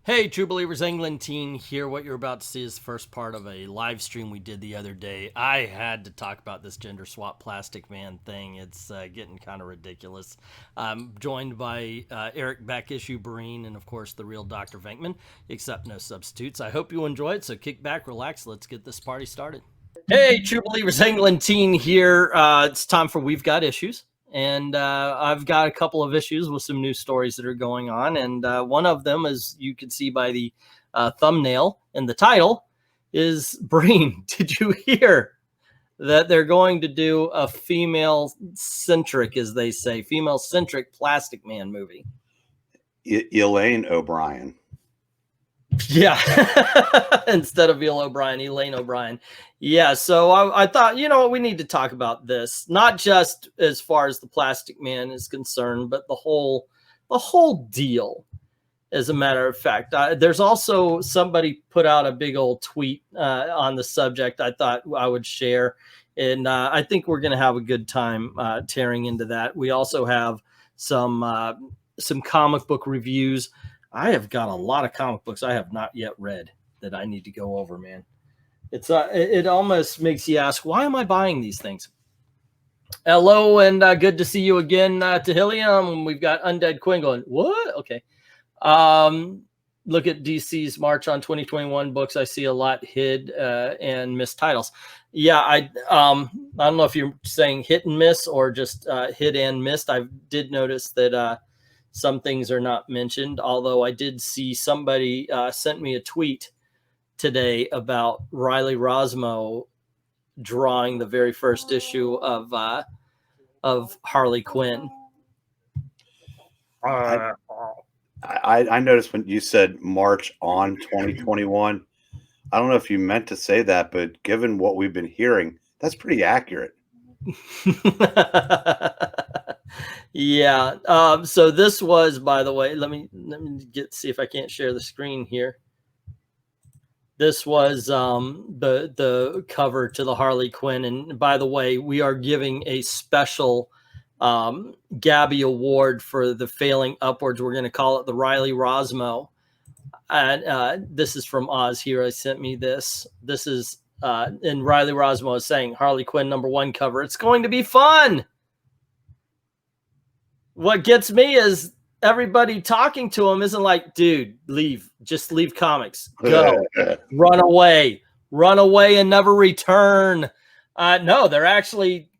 Hey, True Believers England team here. What you're about to see is the first part of a live stream we did the other day. I had to talk about this gender swap plastic man thing. It's getting kind of ridiculous. I'm joined by Eric Backissue Breen and, of course, the real Dr. Venkman, except no substitutes. I hope you enjoy it, so kick back, relax. Let's get this party started. Hey, True Believers England team here. It's time for We've Got Issues. And I've got a couple of issues with some news stories that are going on. And one of them, as you can see by the thumbnail and the title, is Breen. Did you hear that they're going to do a female-centric, as they say, female-centric Plastic Man movie? Elaine O'Brien. Yeah, instead of Elaine O'Brien. Yeah, so I thought, you know, we need to talk about this, not just as far as the Plastic Man is concerned, but the whole deal. As a matter of fact, there's also somebody put out a big old tweet on the subject. I thought I would share, and I think we're going to have a good time tearing into that. We also have some comic book reviews. I have got a lot of comic books I have not yet read that I need to go over, man. It almost makes you ask, why am I buying these things? Hello, and good to see you again, Tahilium. We've got Undead Quinn going, what? Okay. Look at DC's March on 2021 books. I see a lot hid and missed titles. Yeah, I don't know if you're saying hit and miss or just hit and missed. I did notice that some things are not mentioned, although I did see somebody sent me a tweet today about Riley Rosmo drawing the very first issue of Harley Quinn. I noticed when you said March on 2021. I don't know if you meant to say that, but given what we've been hearing, that's pretty accurate. Yeah. So this was, by the way, let me see if I can't share the screen here. This was the cover to the Harley Quinn. And by the way, we are giving a special Gabby Award for the Failing Upwards. We're going to call it the Riley Rosmo. And this is from Oz Hero. Sent me this. This is, and Riley Rosmo is saying, Harley Quinn #1 cover. It's going to be fun. What gets me is everybody talking to him isn't like, dude, leave. Just leave comics. Go. Run away and never return. No, they're actually,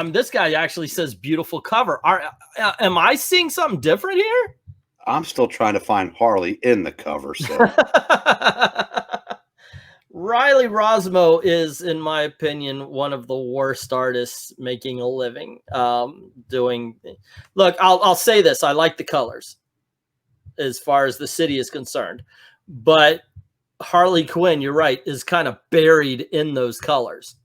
this guy actually says beautiful cover. Am I seeing something different here? I'm still trying to find Harley in the cover. So. Riley Rosmo is, in my opinion, one of the worst artists making a living doing. Look, I'll say this. I like the colors as far as the city is concerned. But Harley Quinn, you're right, is kind of buried in those colors.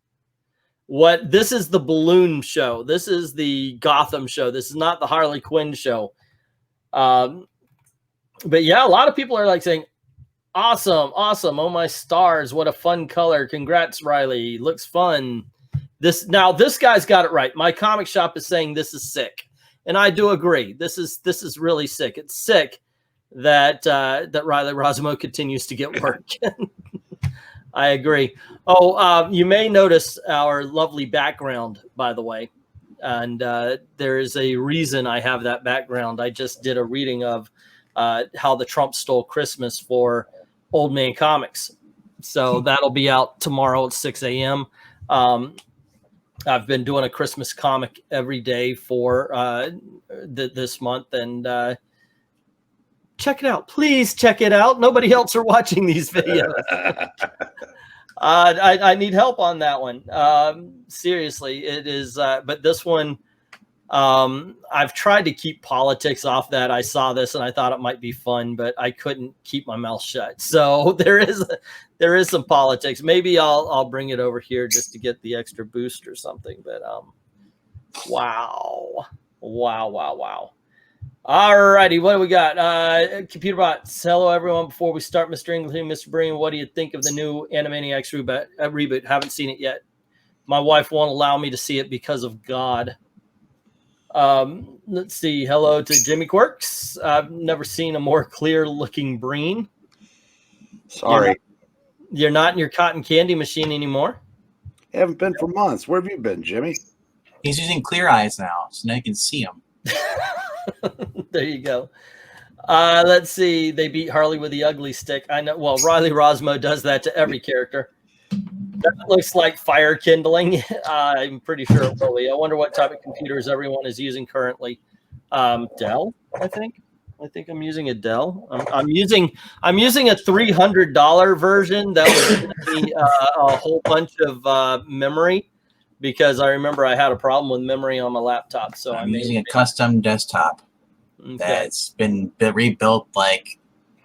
This is the Balloon show. This is the Gotham show. This is not the Harley Quinn show. But yeah, a lot of people are like saying, awesome. Oh my stars. What a fun color. Congrats, Riley. Looks fun. This guy's got it right. My comic shop is saying this is sick. And I do agree. This is really sick. It's sick that Riley Rosmo continues to get work. I agree. Oh, you may notice our lovely background, by the way. And there is a reason I have that background. I just did a reading of How the Trump Stole Christmas for Old Man Comics. So that'll be out tomorrow at 6 a.m. I've been doing a Christmas comic every day for this month, and check it out. Please check it out. Nobody else are watching these videos. I need help on that one. Seriously, it is. But this one, I've tried to keep politics off that. I saw this and I thought it might be fun, but I couldn't keep my mouth shut. So there is some politics. Maybe I'll bring it over here just to get the extra boost or something. But wow. All righty, what do we got? Computer bots. Hello, everyone. Before we start, Mr. English, Mr. Breen, what do you think of the new Animaniacs reboot? Haven't seen it yet. My wife won't allow me to see it because of God. Let's see. Hello to Jimmy Quirks. I've never seen a more clear looking Breen. Sorry. You're not in your cotton candy machine anymore? Haven't been for months. Where have you been, Jimmy? He's using clear eyes now, so now you can see him. There you go. Let's see. They beat Harley with the ugly stick. I know. Well, Riley Rosmo does that to every character. That looks like fire kindling. I'm pretty sure it will be. I wonder what type of computers everyone is using currently. Dell, I think. I think I'm using a Dell. I'm using a $300 version that was gonna be a whole bunch of memory, because I remember I had a problem with memory on my laptop. So I'm using a custom desktop that's been rebuilt like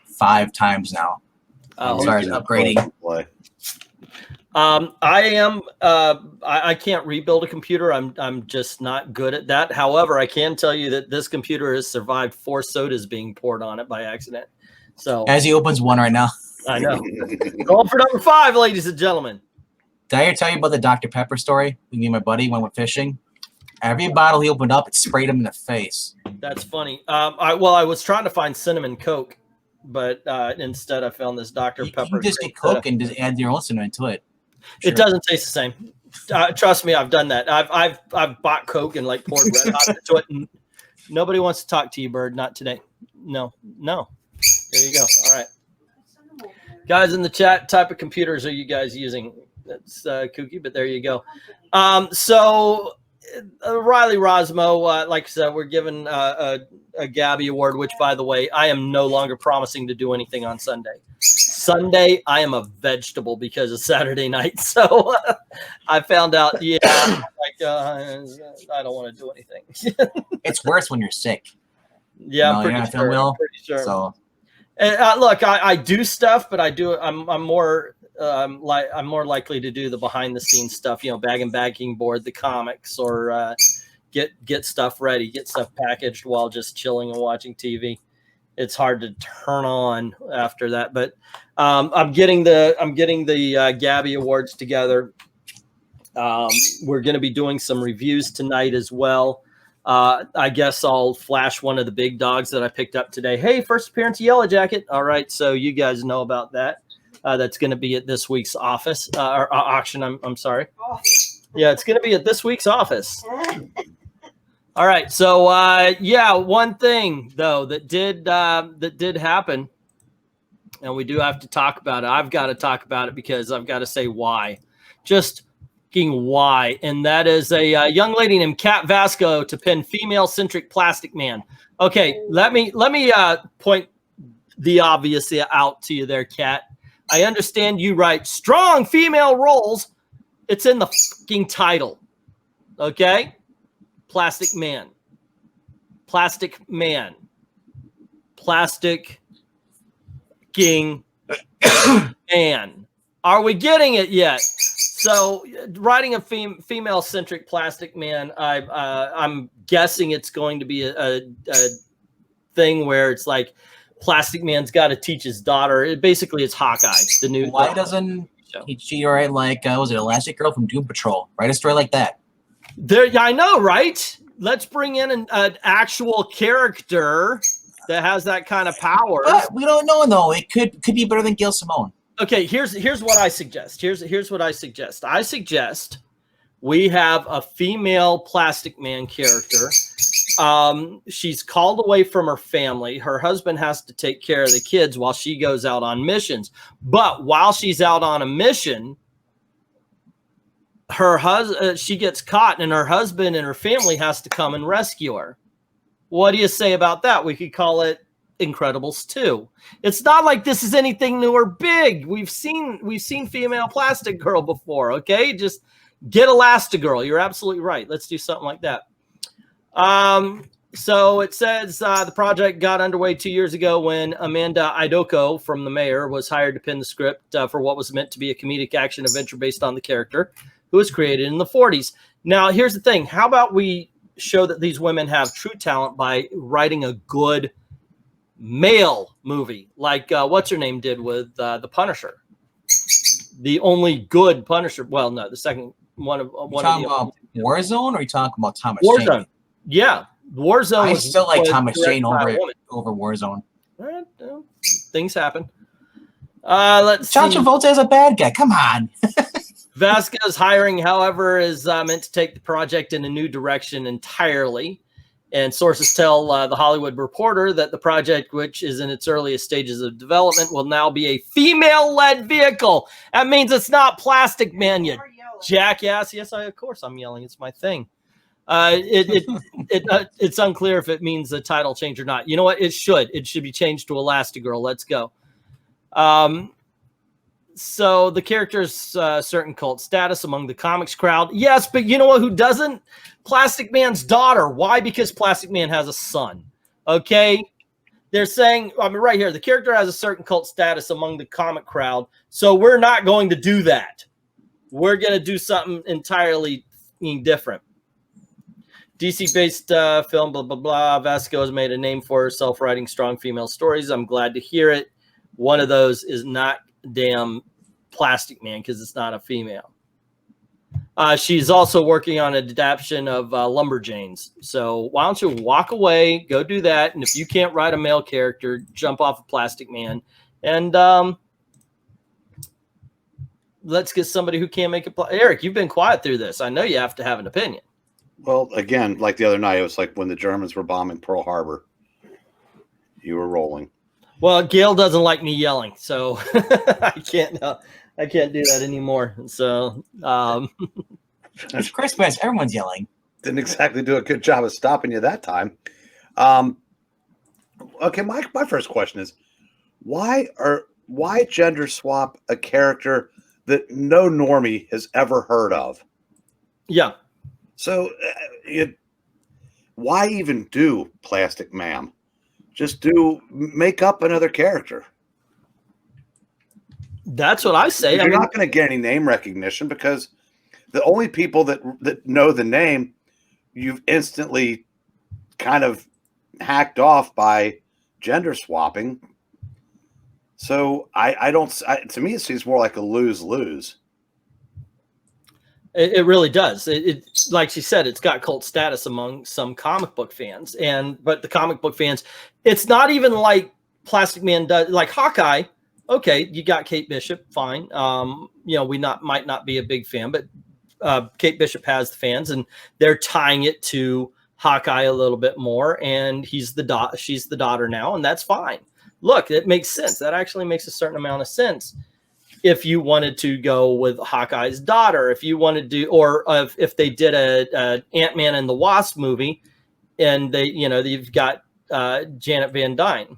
5 times now. As far as upgrading. I can't rebuild a computer. I'm just not good at that. However, I can tell you that this computer has survived 4 sodas being poured on it by accident. So as he opens one right now. I know. Going for number 5, ladies and gentlemen. Did I ever tell you about the Dr. Pepper story? Me and my buddy went fishing. Every bottle he opened up, it sprayed him in the face. That's funny. I was trying to find cinnamon Coke, but instead I found this Dr. Pepper. You just get Coke and just add your own cinnamon to it. Sure. It doesn't taste the same. Trust me, I've done that. I've bought Coke and like poured red hot into it, and nobody wants to talk to you, Bird. Not today. No. There you go. All right, guys in the chat, type of computers are you guys using? That's kooky, but there you go. So Riley Rosmo, like I said, we're giving a Gabby Award, which, by the way, I am no longer promising to do anything on Sunday. Sunday, I am a vegetable because of Saturday night. So I found out, I don't want to do anything. It's worse when you're sick. Yeah, I'm pretty sure. So, look, I do stuff, but I'm more likely to do the behind the scenes stuff. Bag and bagging board the comics, or get stuff ready, get stuff packaged while just chilling and watching TV. It's hard to turn on after that, but I'm getting the Gabby Awards together. We're going to be doing some reviews tonight as well. I guess I'll flash one of the big dogs that I picked up today. Hey, first appearance of Yellow Jacket. All right, so you guys know about that. That's going to be at this week's office or auction. I'm sorry. Yeah, it's going to be at this week's office. All right, so one thing though that did happen, and we do have to talk about it. I've got to talk about it because I've got to say why, just fucking why, and that is a young lady named Kat Vasco to pin female-centric Plastic Man. Okay, let me point the obvious out to you there, Kat. I understand you write strong female roles. It's in the fucking title, okay? Plastic Man. Plastic Man. Plastic king man. Are we getting it yet? So writing a female-centric Plastic Man, I'm guessing it's going to be a thing where it's like Plastic Man's got to teach his daughter. It's Hawkeye, the new. Why doesn't he write like was it Elastic Girl from Doom Patrol? Write a story like that. There, I know, right? Let's bring in an actual character that has that kind of power. We don't know, though. It could be better than Gail Simone. Okay, here's what I suggest. Here's what I suggest. I suggest we have a female Plastic Man character. She's called away from her family. Her husband has to take care of the kids while she goes out on missions. But while she's out on a mission, she gets caught, and her husband and her family has to come and rescue her. What do you say about that? We could call it Incredibles 2. It's not like this is anything new or big. We've seen female Plastic Girl before. Okay, just get Elastigirl. You're absolutely right. Let's do something like that. So it says the project got underway 2 years ago when Amanda Idoko from The Mayor was hired to pen the script for what was meant to be a comedic action adventure based on the character, who was created in the 40s. Now, here's the thing. How about we show that these women have true talent by writing a good male movie, like what's her name did with The Punisher? The only good Punisher. Well, no, the second one of Warzone, or are you talking about Thomas Warzone? Jane? Yeah, Warzone. I still like Thomas Jane over Warzone. Things happen. Let's John see. Travolta is a bad guy. Come on. Vasquez hiring, however, is meant to take the project in a new direction entirely. And sources tell the Hollywood Reporter that the project, which is in its earliest stages of development, will now be a female-led vehicle. That means it's not Plastic Man, you jackass. Yes, of course I'm yelling. It's my thing. It's unclear if it means a title change or not. You know what? It should. It should be changed to Elastigirl. Let's go. So the character's certain cult status among the comics crowd. Yes, but you know what? Who doesn't? Plastic Man's daughter. Why? Because Plastic Man has a son. Okay? They're saying, I mean, right here, the character has a certain cult status among the comic crowd, so we're not going to do that. We're going to do something entirely different. DC-based film, blah, blah, blah. Vasco has made a name for herself writing strong female stories. I'm glad to hear it. One of those is not damn Plastic Man because it's not a female. She's also working on an adaptation of Lumberjanes. So why don't you walk away, go do that. And if you can't write a male character, jump off of Plastic Man. And let's get somebody who can make it. Eric, you've been quiet through this. I know you have to have an opinion. Well, again, like the other night, it was like when the Germans were bombing Pearl Harbor. You were rolling. Well, Gail doesn't like me yelling, so I can't do that anymore. So, It's Christmas. Everyone's yelling. Didn't exactly do a good job of stopping you that time. Okay, my first question is, why gender swap a character that no normie has ever heard of? Yeah. So, why even do Plastic Ma'am? Just make up another character. That's what I say. You're not going to get any name recognition because the only people that know the name, you've instantly kind of hacked off by gender swapping. So I don't. To me, it seems more like a lose-lose. It really does. It like she said, it's got cult status among some comic book fans, but the comic book fans, it's not even like Plastic Man does. Like Hawkeye, okay, you got Kate Bishop, fine. You know, might not be a big fan, but Kate Bishop has the fans, and they're tying it to Hawkeye a little bit more, and she's the daughter now, and that's fine. Look, it makes sense. That actually makes a certain amount of sense. If you wanted to go with Hawkeye's daughter, if you wanted to, or if they did a Ant-Man and the Wasp movie, and you've got Janet Van Dyne.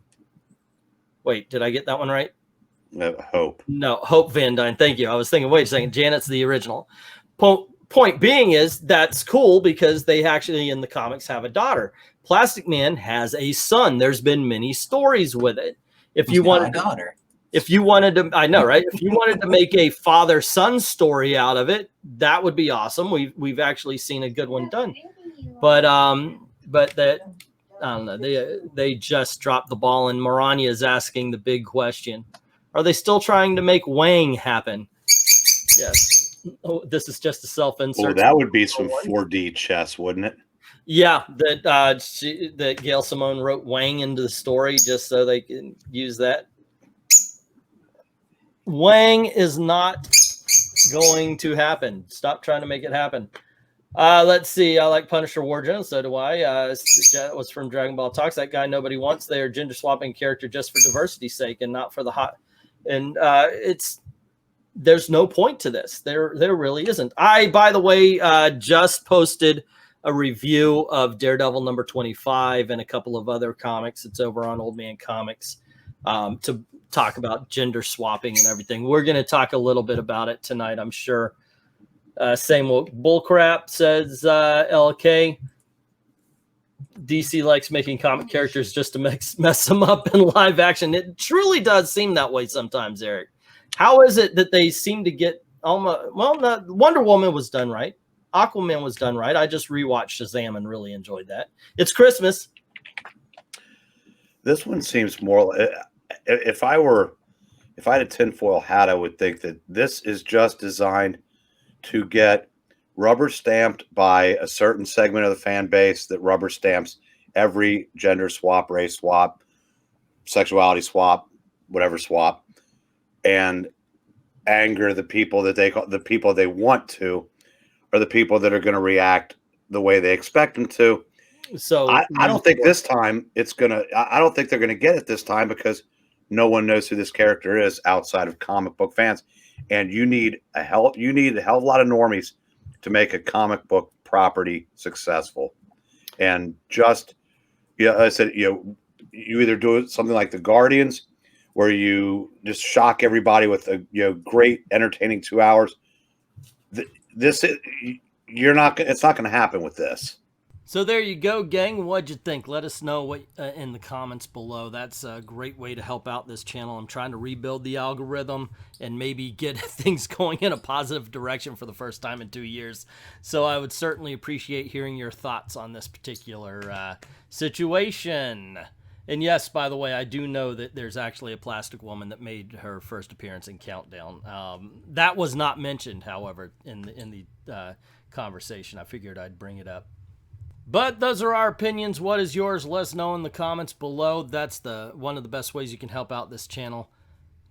Wait, did I get that one right? No, Hope. No, Hope Van Dyne. Thank you. I was thinking, wait a second, Janet's the original. Point being is that's cool because they actually in the comics have a daughter. Plastic Man has a son. There's been many stories with it. If you want a daughter. If you wanted to, I know, right? If you wanted to make a father-son story out of it, that would be awesome. We've actually seen a good one done, but that I don't know. They just dropped the ball, and Marania is asking the big question: are they still trying to make Wang happen? Yes. Oh, this is just a self-insert. Oh, that would be some 4D chess, wouldn't it? Yeah, that Gail Simone wrote Wang into the story just so they can use that. Wang is not going to happen. Stop trying to make it happen. Let's see. I like Punisher Warjones. So do I. That was from Dragon Ball Talks. That guy nobody wants. They are gender swapping character just for diversity's sake and not for the hot. And there's no point to this. There really isn't. I, by the way, just posted a review of Daredevil number 25 and a couple of other comics. It's over on Old Man Comics to talk about gender swapping and everything. We're going to talk a little bit about it tonight, I'm sure. Same bullcrap, says LK. DC likes making comic characters just to mess them up in live action. It truly does seem that way sometimes, Eric. How is it that they seem to get almost, well, Wonder Woman was done right. Aquaman was done right. I just rewatched Shazam and really enjoyed that. It's Christmas. This one seems more, if I had a tinfoil hat, I would think that this is just designed to get rubber stamped by a certain segment of the fan base that rubber stamps every gender swap, race swap, sexuality swap, whatever swap. and anger the people that the people they want to, or the people that are going to react the way they expect them to. So I don't think this time I don't think they're going to get it this time, because no one knows who this character is outside of comic book fans. And you need a hell of a lot of normies to make a comic book property successful. And just, I said, you either do something like the Guardians, where you just shock everybody with a great entertaining 2 hours. It's not going to happen with this. So there you go, gang. What'd you think? Let us know what in the comments below. That's a great way to help out this channel. I'm trying to rebuild the algorithm and maybe get things going in a positive direction for the first time in 2 years. So I would certainly appreciate hearing your thoughts on this particular situation. And yes, by the way, I do know that there's actually a plastic woman that made her first appearance in Countdown. That was not mentioned, however, in the conversation. I figured I'd bring it up. But those are our opinions. What is yours? Let us know in the comments below. That's one of the best ways you can help out this channel.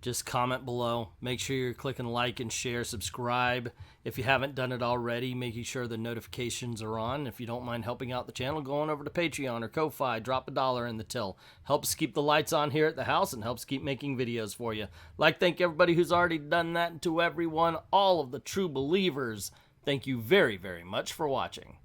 Just comment below. Make sure you're clicking like and share, subscribe. If you haven't done it already, making sure the notifications are on. If you don't mind helping out the channel, go on over to Patreon or Ko-Fi. Drop $1 in the till. Helps keep the lights on here at the house and helps keep making videos for you. Thank everybody who's already done that, and to everyone, all of the true believers, thank you very, very much for watching.